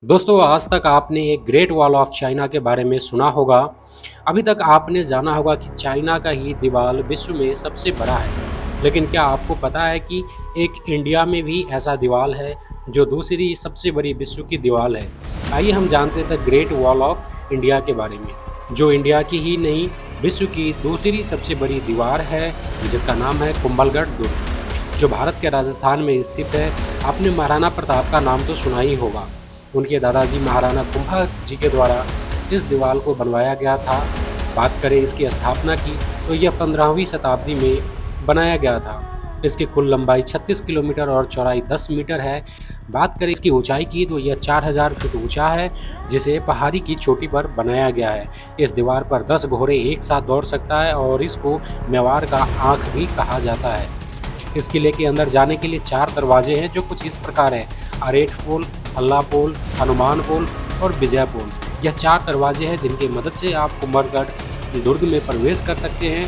दोस्तों, आज तक आपने एक ग्रेट वॉल ऑफ चाइना के बारे में सुना होगा। अभी तक आपने जाना होगा कि चाइना का ही दीवार विश्व में सबसे बड़ा है। लेकिन क्या आपको पता है कि एक इंडिया में भी ऐसा दीवार है जो दूसरी सबसे बड़ी विश्व की दीवार है? आइए हम जानते हैं the great wall of India के बारे में, जो इंडिया की ही नहीं विश्व की दूसरी सबसे बड़ी दीवार है, जिसका नाम है कुंभलगढ़ दुर्ग, जो भारत के राजस्थान में स्थित है। आपने महाराणा प्रताप का नाम तो सुना ही होगा। उनके दादाजी महाराणा कुंभा जी के द्वारा इस दीवार को बनवाया गया था। बात करें इसकी स्थापना की तो यह 15वीं शताब्दी में बनाया गया था। इसकी कुल लंबाई 36 किलोमीटर और चौड़ाई 10 मीटर है। बात करें इसकी ऊंचाई की तो यह 4000 फीट ऊंचा है, जिसे पहाड़ी की चोटी पर बनाया गया है। इस दीवार पर 10 घोड़े एक साथ दौड़ सकता है और इसको मेवाड़ का आँख भी कहा जाता है। इस किले के अंदर जाने के लिए 4 दरवाजे हैं, जो कुछ इस प्रकार हैं: अरेठ पोल, अल्लाह पोल, हनुमान पोल और विजय पोल। यह 4 दरवाजे हैं जिनकी मदद से आप कुंभलगढ़ दुर्ग में प्रवेश कर सकते हैं।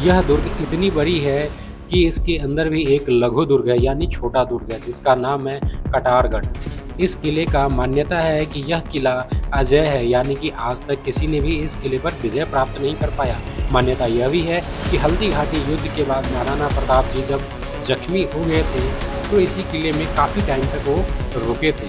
यह दुर्ग इतनी बड़ी है कि इसके अंदर भी एक लघु दुर्ग है, यानी छोटा दुर्ग है, जिसका नाम है कटारगढ़। इस किले का मान्यता है कि यह किला अजय है, यानी कि आज तक किसी ने भी इस किले पर विजय प्राप्त नहीं कर पाया। मान्यता यह भी है कि हल्दी घाटी युद्ध के बाद महाराणा प्रताप जी जब जख्मी हो गए थे तो इसी किले में काफ़ी टाइम तक वो रुके थे।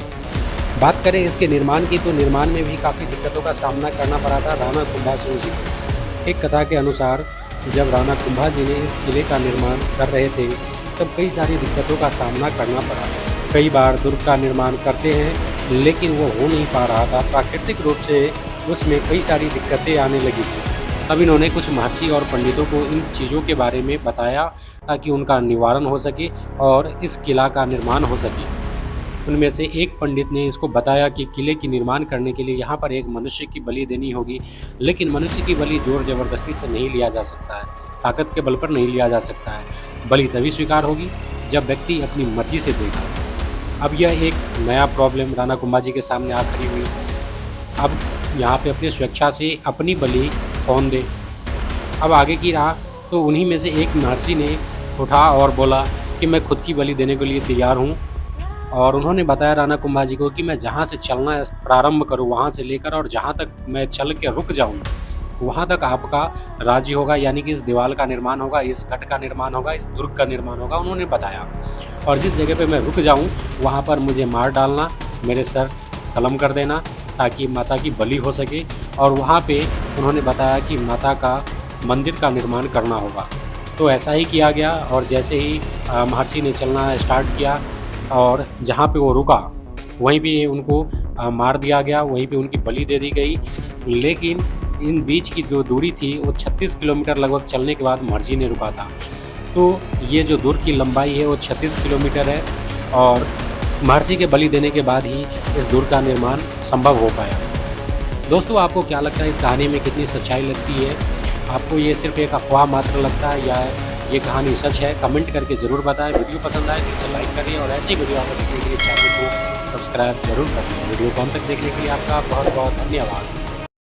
बात करें इसके निर्माण की तो निर्माण में भी काफ़ी दिक्कतों का सामना करना पड़ा था राणा कुंभा सिंह जी को। एक कथा के अनुसार जब राणा कुंभा जी ने इस किले का निर्माण कर रहे थे तब कई सारी दिक्कतों का सामना करना पड़ा। कई बार दुर्ग का निर्माण करते हैं लेकिन वो हो नहीं पा रहा था। प्राकृतिक रूप से उसमें कई सारी दिक्कतें आने लगी थी। तब इन्होंने कुछ महर्षि और पंडितों को इन चीज़ों के बारे में बताया ताकि उनका निवारण हो सके और इस किला का निर्माण हो सके। उनमें से एक पंडित ने इसको बताया कि किले की निर्माण करने के लिए यहाँ पर एक मनुष्य की बलि देनी होगी, लेकिन मनुष्य की बलि जोर ज़बरदस्ती से नहीं लिया जा सकता है, ताकत के बल पर नहीं लिया जा सकता है। बलि तभी स्वीकार होगी जब व्यक्ति अपनी मर्जी से देगा। अब यह एक नया प्रॉब्लम राणा कुंभा जी के सामने आ खड़ी हुई। अब यहाँ पे अपनी स्वेच्छा से अपनी बलि कौन दे? अब आगे की राह तो उन्हीं में से एक महर्षि ने उठा और बोला कि मैं खुद की बलि देने के लिए तैयार हूँ। और उन्होंने बताया राणा कुंभा जी को कि मैं जहाँ से चलना प्रारंभ करूँ वहाँ से लेकर और जहाँ तक मैं चल के रुक जाऊँ वहाँ तक आपका राज्य होगा, यानी कि इस दीवार का निर्माण होगा, इस गढ़ का निर्माण होगा, इस दुर्ग का निर्माण होगा। उन्होंने बताया और जिस जगह पे मैं रुक जाऊँ वहाँ पर मुझे मार डालना, मेरे सर कलम कर देना ताकि माता की बलि हो सके। और वहाँ पे उन्होंने बताया कि माता का मंदिर का निर्माण करना होगा। तो ऐसा ही किया गया और जैसे ही महर्षि ने चलना स्टार्ट किया और जहाँ पे वो रुका वहीं पे उनको मार दिया गया, वहीं पे उनकी बलि दे दी गई। लेकिन इन बीच की जो दूरी थी वो 36 किलोमीटर लगभग चलने के बाद महर्षि ने रुका था। तो ये जो दुर्ग की लंबाई है वो 36 किलोमीटर है और महर्षि के बलि देने के बाद ही इस दुर्ग का निर्माण संभव हो पाया। दोस्तों, आपको क्या लगता है इस कहानी में कितनी सच्चाई लगती है? आपको ये सिर्फ एक अफवाह मात्र लगता है या ये कहानी सच है? कमेंट करके ज़रूर बताएं। वीडियो पसंद आए तो इसे लाइक करिए और ऐसे ही वीडियो आपको देखने के लिए चैनल को सब्सक्राइब जरूर करें। वीडियो को अंत तक देखने के लिए आपका बहुत बहुत धन्यवाद।